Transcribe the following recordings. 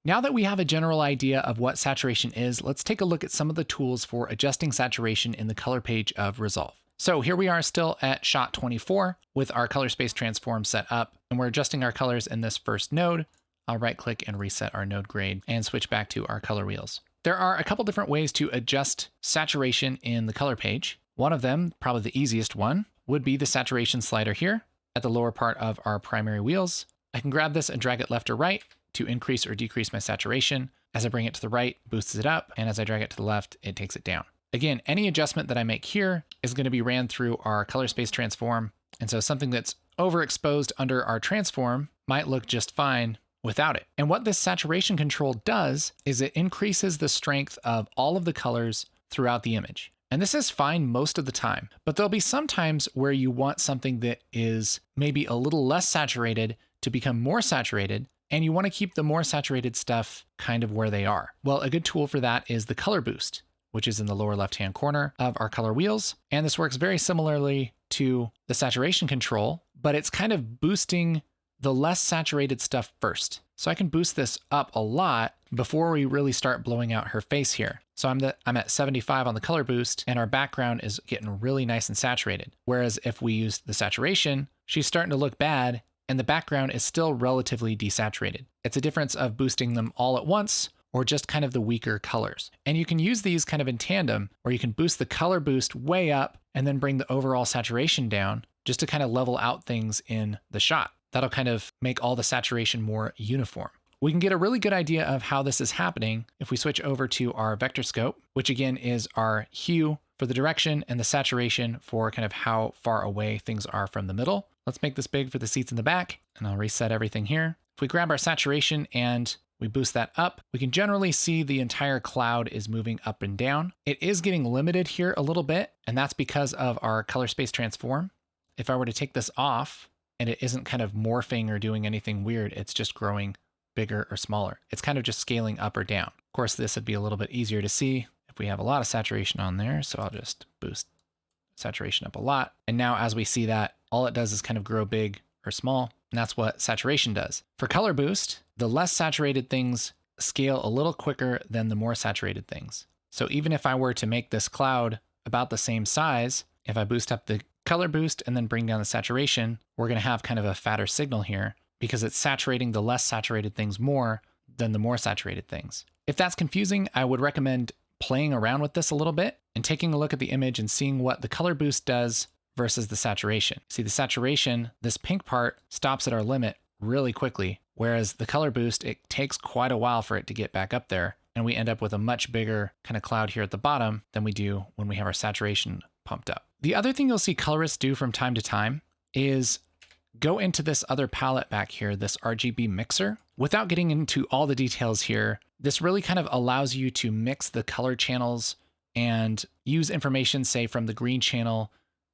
Now that we have a general idea of what saturation is, let's take a look at some of the tools for adjusting saturation in the color page of Resolve. So here we are still at shot 24 with our color space transform set up, and we're adjusting our colors in this first node. I'll right click and reset our node grade and switch back to our color wheels. There are a couple different ways to adjust saturation in the color page. One of them, probably the easiest one, would be the saturation slider here at the lower part of our primary wheels. I can grab this and drag it left or right to increase or decrease my saturation. As I bring it to the right, boosts it up, and as I drag it to the left, it takes it down. Again, any adjustment that I make here is going to be ran through our color space transform, and so something that's overexposed under our transform might look just fine without it. And what this saturation control does is it increases the strength of all of the colors throughout the image. And this is fine most of the time, but there'll be some times where you want something that is maybe a little less saturated to become more saturated, and you want to keep the more saturated stuff kind of where they are. Well, a good tool for that is the color boost, which is in the lower left-hand corner of our color wheels. And this works very similarly to the saturation control, but it's kind of boosting the less saturated stuff first. So I can boost this up a lot before we really start blowing out her face here. So I'm at 75 on the color boost, and our background is getting really nice and saturated. Whereas if we use the saturation, she's starting to look bad, and the background is still relatively desaturated. It's a difference of boosting them all at once, or just kind of the weaker colors. And you can use these kind of in tandem, where you can boost the color boost way up and then bring the overall saturation down just to kind of level out things in the shot. That'll kind of make all the saturation more uniform. We can get a really good idea of how this is happening if we switch over to our vector scope, which again is our hue for the direction and the saturation for kind of how far away things are from the middle. Let's make this big for the seats in the back, and I'll reset everything here. If we grab our saturation and we boost that up, we can generally see the entire cloud is moving up and down. It is getting limited here a little bit, and that's because of our color space transform. If I were to take this off and it isn't kind of morphing or doing anything weird, it's just growing bigger or smaller. It's kind of just scaling up or down. Of course, this would be a little bit easier to see if we have a lot of saturation on there. So I'll just boost saturation up a lot. And now as we see that, all it does is kind of grow big or small. And that's what saturation does. For color boost, the less saturated things scale a little quicker than the more saturated things. So even if I were to make this cloud about the same size, if I boost up the color boost and then bring down the saturation, we're going to have kind of a fatter signal here because it's saturating the less saturated things more than the more saturated things. If that's confusing, I would recommend playing around with this a little bit and taking a look at the image and seeing what the color boost does versus the saturation. See, the saturation, this pink part stops at our limit really quickly, whereas the color boost, it takes quite a while for it to get back up there, and we end up with a much bigger kind of cloud here at the bottom than we do when we have our saturation pumped up. The other thing you'll see colorists do from time to time is go into this other palette back here, this RGB mixer. Without getting into all the details here, this really kind of allows you to mix the color channels and use information, say, from the green channel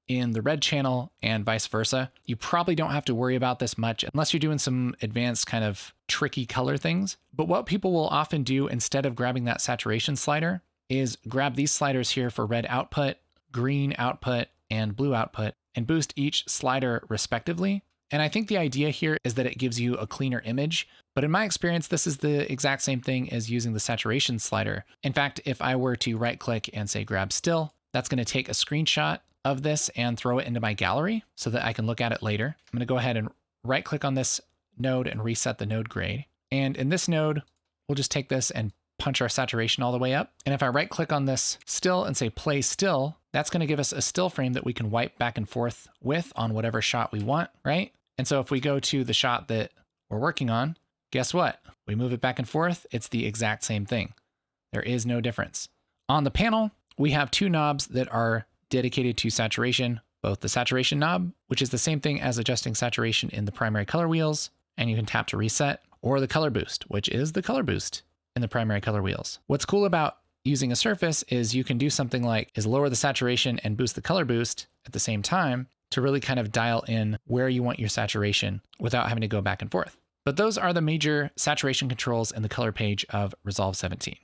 in the red channel and vice versa. You probably don't have to worry about this much unless you're doing some advanced kind of tricky color things. But what people will often do instead of grabbing that saturation slider is grab these sliders here for red output, green output, and blue output, and boost each slider respectively. And I think the idea here is that it gives you a cleaner image. But in my experience, this is the exact same thing as using the saturation slider. In fact, if I were to right click and say grab still, that's going to take a screenshot of this and throw it into my gallery so that I can look at it later. I'm going to go ahead and right click on this node and reset the node grade. And in this node, we'll just take this and punch our saturation all the way up. And if I right click on this still and say play still, that's going to give us a still frame that we can wipe back and forth with on whatever shot we want, right? And so if we go to the shot that we're working on, guess what? We move it back and forth. It's the exact same thing. There is no difference. On the panel, we have two knobs that are dedicated to saturation, both the saturation knob, which is the same thing as adjusting saturation in the primary color wheels, and you can tap to reset, or the color boost, which is the color boost in the primary color wheels. What's cool about using a surface is you can do something like lower the saturation and boost the color boost at the same time to really kind of dial in where you want your saturation without having to go back and forth. But those are the major saturation controls in the color page of Resolve 17.